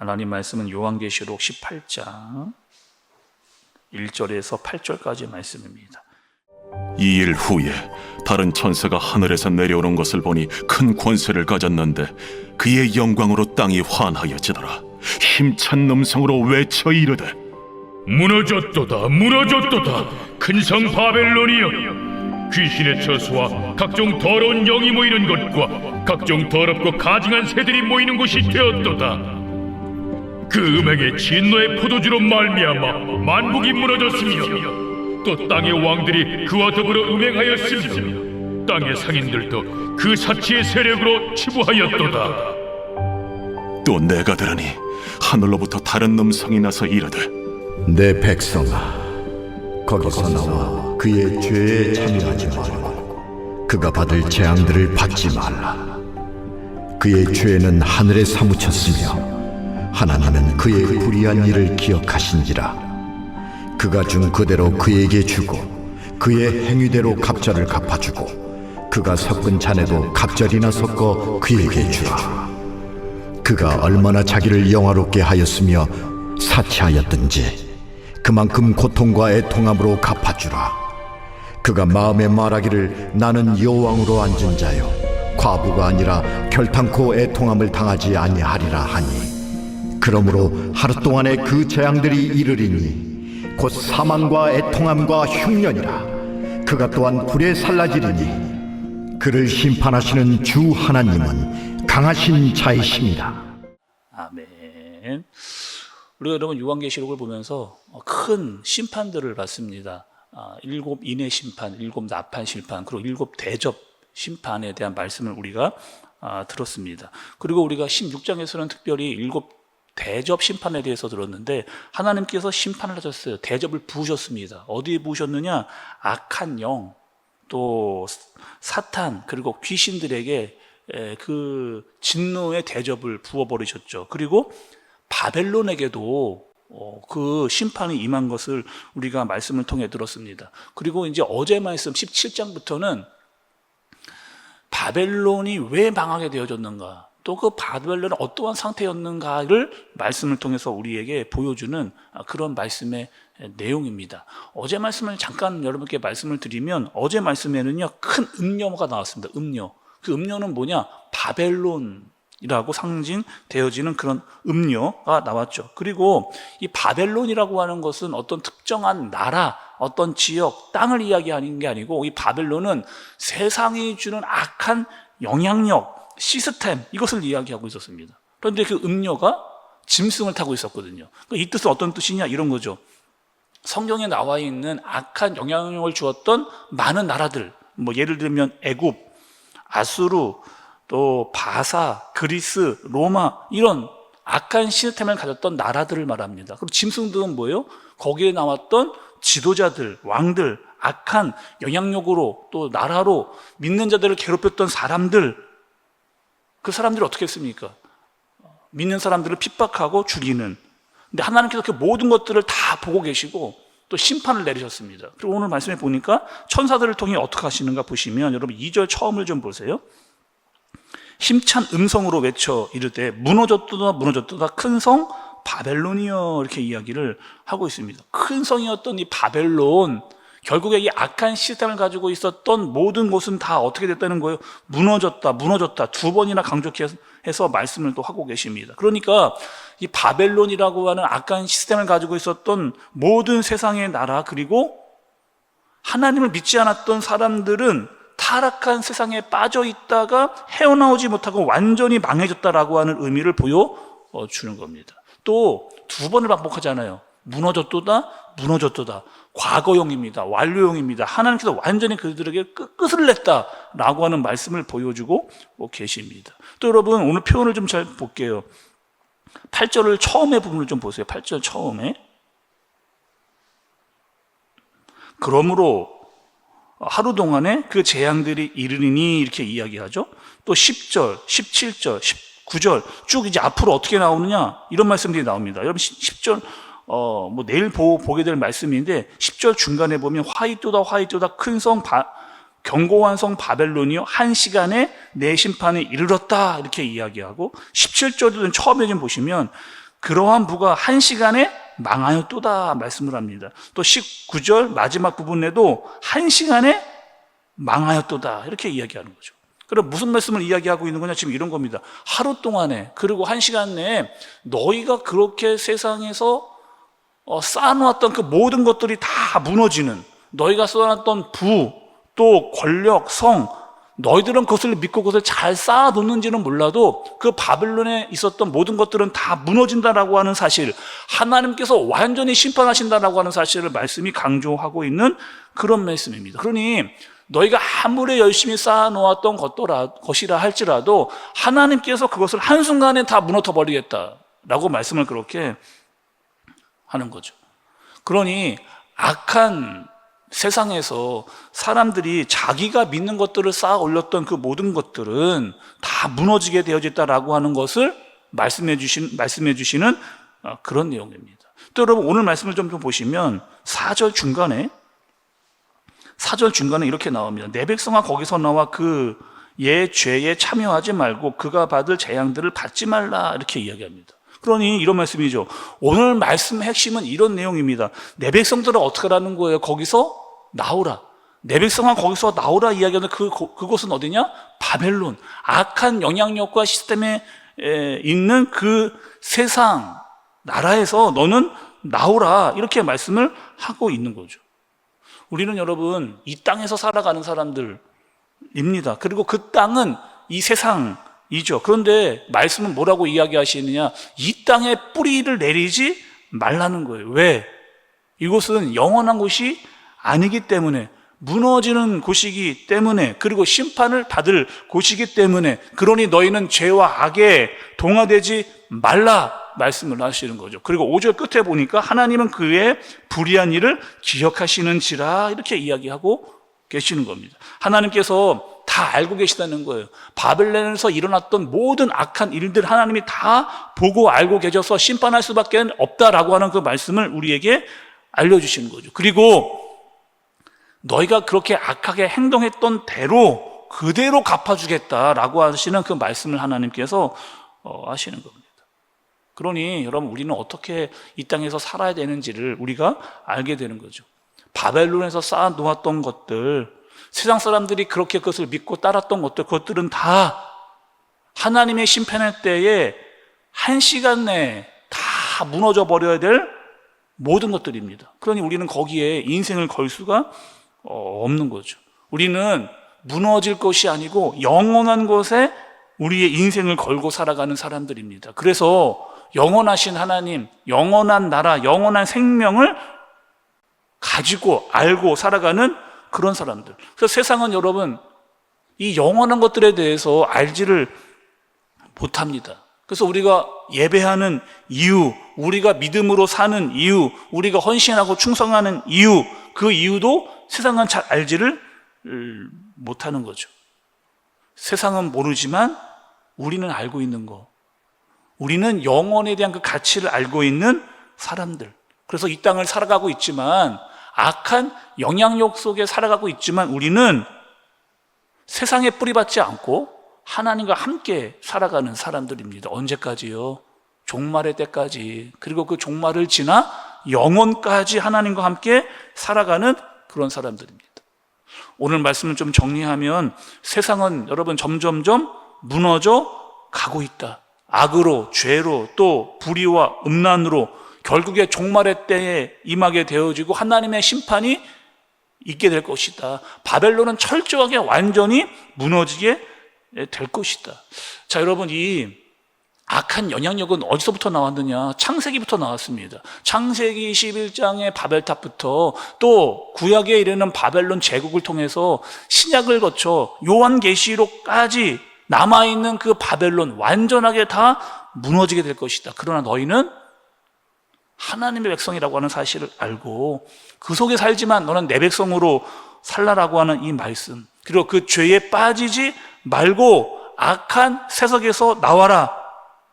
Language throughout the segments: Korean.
하나님 말씀은 요한계시록 18장 1절에서 8절까지 말씀입니다. 이 일 후에 다른 천사가 하늘에서 내려오는 것을 보니 큰 권세를 가졌는데 그의 영광으로 땅이 환하여지더라. 힘찬 음성으로 외쳐 이르되 무너졌도다 무너졌도다 큰 성 바벨론이여, 귀신의 처소와 각종 더러운 영이 모이는 곳과 각종 더럽고 가증한 새들이 모이는 곳이 되었도다. 그 음행의 진노의 포도주로 말미암아 만국이 무너졌으며 또 땅의 왕들이 그와 더불어 음행하였으며 땅의 상인들도 그 사치의 세력으로 치부하였도다. 또 내가 들으니 하늘로부터 다른 음성이 나서 이르되 내 백성아, 거기서 나와 그의 죄에 참여하지 말고 그가 받을 재앙들을 받지 말라. 그의 죄는 하늘에 사무쳤으며 하나님은 그의 불의한 일을 기억하신지라. 그가 준 그대로 그에게 주고 그의 행위대로 갑절을 갚아주고 그가 섞은 잔에도 갑절이나 섞어 그에게 주라. 그가 얼마나 자기를 영화롭게 하였으며 사치하였든지 그만큼 고통과 애통함으로 갚아주라. 그가 마음에 말하기를 나는 여호왕으로 앉은 자요 과부가 아니라 결탄코 애통함을 당하지 아니하리라 하니, 그러므로 하루 동안에 그 재앙들이 이르리니 곧 사망과 애통함과 흉년이라. 그가 또한 불에 살라지리니 그를 심판하시는 주 하나님은 강하신 자이십니다. 아멘. 우리가 여러분 요한계시록을 보면서 큰 심판들을 받습니다. 7 인의 심판, 7 나팔 심판, 그리고 7 대접 심판에 대한 말씀을 우리가 들었습니다. 그리고 우리가 16장에서는 특별히 7 대접 심판에 대해서 들었는데, 하나님께서 심판을 하셨어요. 대접을 부으셨습니다. 어디에 부으셨느냐? 악한 영, 또 사탄, 그리고 귀신들에게 그 진노의 대접을 부어버리셨죠. 그리고 바벨론에게도 그 심판이 임한 것을 우리가 말씀을 통해 들었습니다. 그리고 이제 어제 말씀 17장부터는 바벨론이 왜 망하게 되어졌는가, 또 그 바벨론은 어떠한 상태였는가를 말씀을 통해서 우리에게 보여주는 그런 말씀의 내용입니다. 어제 말씀을 잠깐 여러분께 말씀을 드리면, 어제 말씀에는요 큰 음료가 나왔습니다. 음료. 그 음료는 뭐냐? 바벨론이라고 상징되어지는 그런 음료가 나왔죠. 그리고 이 바벨론이라고 하는 것은 어떤 특정한 나라, 어떤 지역, 땅을 이야기하는 게 아니고, 이 바벨론은 세상이 주는 악한 영향력, 시스템, 이것을 이야기하고 있었습니다. 그런데 그 음료가 짐승을 타고 있었거든요. 이 뜻은 어떤 뜻이냐? 이런 거죠. 성경에 나와 있는 악한 영향력을 주었던 많은 나라들, 뭐 예를 들면 애굽, 아수르, 또 바사, 그리스, 로마, 이런 악한 시스템을 가졌던 나라들을 말합니다. 그럼 짐승들은 뭐예요? 거기에 나왔던 지도자들, 왕들, 악한 영향력으로 또 나라로 믿는 자들을 괴롭혔던 사람들, 그 사람들이 어떻게 했습니까? 믿는 사람들을 핍박하고 죽이는. 근데 하나님께서 그 모든 것들을 다 보고 계시고 또 심판을 내리셨습니다. 그리고 오늘 말씀에 보니까 천사들을 통해 어떻게 하시는가 보시면, 여러분 2절 처음을 좀 보세요. 힘찬 음성으로 외쳐 이르되 무너졌도다 무너졌도다 큰 성 바벨론이여, 이렇게 이야기를 하고 있습니다. 큰 성이었던 이 바벨론, 결국에 이 악한 시스템을 가지고 있었던 모든 곳은 다 어떻게 됐다는 거예요? 무너졌다 무너졌다, 2번이나 강조해서 말씀을 또 하고 계십니다. 그러니까 이 바벨론이라고 하는 악한 시스템을 가지고 있었던 모든 세상의 나라, 그리고 하나님을 믿지 않았던 사람들은 타락한 세상에 빠져 있다가 헤어나오지 못하고 완전히 망해졌다라고 하는 의미를 보여주는 겁니다. 또 2번을 반복하잖아요. 무너졌도다 무너졌도다. 과거형입니다. 완료형입니다. 하나님께서 완전히 그들에게 끝을 냈다라고 하는 말씀을 보여주고 계십니다. 또 여러분 오늘 표현을 좀 잘 볼게요. 8절을 처음에 부분을 좀 보세요. 8절 처음에. 그러므로 하루 동안에 그 재앙들이 이르리니, 이렇게 이야기하죠. 또 10절, 17절, 19절 쭉 이제 앞으로 어떻게 나오느냐, 이런 말씀들이 나옵니다. 여러분 10절 뭐 내일 보게 될 말씀인데, 10절 중간에 보면 화이토다 화이토다 큰 성 견고한 성 바벨론이요 한 시간에 내 심판에 이르렀다, 이렇게 이야기하고, 17절은 처음에 좀 보시면 그러한 부가 한 시간에 망하였도다 말씀을 합니다. 또 19절 마지막 부분에도 한 시간에 망하였도다 이렇게 이야기하는 거죠. 그럼 무슨 말씀을 이야기하고 있는 거냐? 지금 이런 겁니다. 하루 동안에 그리고 한 시간 내에 너희가 그렇게 세상에서 쌓아놓았던 그 모든 것들이 다 무너지는, 너희가 쌓아놨던 부, 또 권력, 성, 너희들은 그것을 믿고 그것을 잘 쌓아뒀는지는 몰라도 그 바벨론에 있었던 모든 것들은 다 무너진다라고 하는 사실, 하나님께서 완전히 심판하신다라고 하는 사실을 말씀이 강조하고 있는 그런 말씀입니다. 그러니 너희가 아무리 열심히 쌓아놓았던 것이라 할지라도 하나님께서 그것을 한순간에 다 무너뜨려버리겠다라고 말씀을 그렇게 하는 거죠. 그러니 악한 세상에서 사람들이 자기가 믿는 것들을 쌓아 올렸던 그 모든 것들은 다 무너지게 되어졌다라고 하는 것을 말씀해 주시는 그런 내용입니다. 또 여러분 오늘 말씀을 좀 보시면 4절 중간에 이렇게 나옵니다. 내 백성아 거기서 나와 그의 죄에 참여하지 말고 그가 받을 재앙들을 받지 말라 이렇게 이야기합니다. 그러니 이런 말씀이죠. 오늘 말씀의 핵심은 이런 내용입니다. 내 백성들은 어떻게 하라는 거예요? 거기서 나오라. 내 백성아 거기서 나오라 이야기하는 그곳은 어디냐? 바벨론. 악한 영향력과 시스템에 있는 그 세상 나라에서 너는 나오라 이렇게 말씀을 하고 있는 거죠. 우리는 여러분 이 땅에서 살아가는 사람들입니다. 그리고 그 땅은 이 세상이죠. 그런데 말씀은 뭐라고 이야기하시느냐? 이 땅에 뿌리를 내리지 말라는 거예요. 왜? 이곳은 영원한 곳이 아니기 때문에, 무너지는 곳이기 때문에, 그리고 심판을 받을 곳이기 때문에, 그러니 너희는 죄와 악에 동화되지 말라 말씀을 하시는 거죠. 그리고 5절 끝에 보니까 하나님은 그의 불의한 일을 기억하시는지라 이렇게 이야기하고 계시는 겁니다. 하나님께서 다 알고 계시다는 거예요. 바벨론에서 일어났던 모든 악한 일들 하나님이 다 보고 알고 계셔서 심판할 수밖에 없다라고 하는 그 말씀을 우리에게 알려주시는 거죠. 그리고 너희가 그렇게 악하게 행동했던 대로 그대로 갚아주겠다라고 하시는 그 말씀을 하나님께서 하시는 겁니다. 그러니 여러분 우리는 어떻게 이 땅에서 살아야 되는지를 우리가 알게 되는 거죠. 바벨론에서 쌓아놓았던 것들, 세상 사람들이 그렇게 그것을 믿고 따랐던 것들, 그것들은 다 하나님의 심판할 때에 한 시간 내에 다 무너져 버려야 될 모든 것들입니다. 그러니 우리는 거기에 인생을 걸 수가 없는 거죠. 우리는 무너질 것이 아니고 영원한 곳에 우리의 인생을 걸고 살아가는 사람들입니다. 그래서 영원하신 하나님, 영원한 나라, 영원한 생명을 가지고 알고 살아가는 그런 사람들. 그래서 세상은 여러분 이 영원한 것들에 대해서 알지를 못합니다. 그래서 우리가 예배하는 이유, 우리가 믿음으로 사는 이유, 우리가 헌신하고 충성하는 이유, 그 이유도 세상은 잘 알지를 못하는 거죠. 세상은 모르지만 우리는 알고 있는 거. 우리는 영혼에 대한 그 가치를 알고 있는 사람들. 그래서 이 땅을 살아가고 있지만, 악한 영향력 속에 살아가고 있지만 우리는 세상에 뿌리박지 않고 하나님과 함께 살아가는 사람들입니다. 언제까지요? 종말의 때까지. 그리고 그 종말을 지나 영원까지 하나님과 함께 살아가는 그런 사람들입니다. 오늘 말씀을 좀 정리하면 세상은 여러분 점점점 무너져 가고 있다. 악으로, 죄로, 또 불의와 음란으로 결국에 종말의 때에 임하게 되어지고 하나님의 심판이 있게 될 것이다. 바벨론은 철저하게 완전히 무너지게 될 것이다. 자, 여러분, 이 악한 영향력은 어디서부터 나왔느냐? 창세기부터 나왔습니다. 창세기 11장의 바벨탑부터 또 구약에 이르는 바벨론 제국을 통해서 신약을 거쳐 요한계시록까지 남아있는 그 바벨론 완전하게 다 무너지게 될 것이다. 그러나 너희는 하나님의 백성이라고 하는 사실을 알고 그 속에 살지만 너는 내 백성으로 살라라고 하는 이 말씀, 그리고 그 죄에 빠지지 말고 악한 세속에서 나와라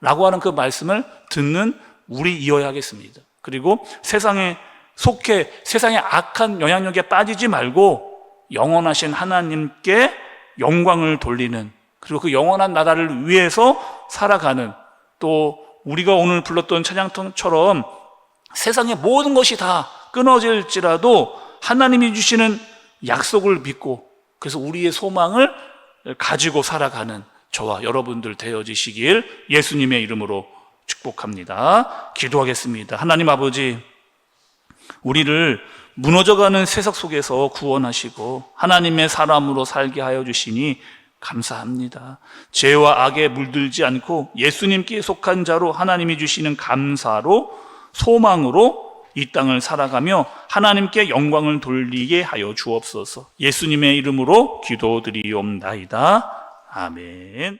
라고 하는 그 말씀을 듣는 우리이어야 하겠습니다. 그리고 세상에 속해 세상의 악한 영향력에 빠지지 말고 영원하신 하나님께 영광을 돌리는, 그리고 그 영원한 나라를 위해서 살아가는, 또 우리가 오늘 불렀던 찬양처럼 세상의 모든 것이 다 끊어질지라도 하나님이 주시는 약속을 믿고 그래서 우리의 소망을 가지고 살아가는 저와 여러분들 되어지시길 예수님의 이름으로 축복합니다. 기도하겠습니다. 하나님 아버지, 우리를 무너져가는 세상 속에서 구원하시고 하나님의 사람으로 살게 하여 주시니 감사합니다. 죄와 악에 물들지 않고 예수님께 속한 자로 하나님이 주시는 감사로 소망으로 이 땅을 살아가며 하나님께 영광을 돌리게 하여 주옵소서. 예수님의 이름으로 기도드리옵나이다. 아멘.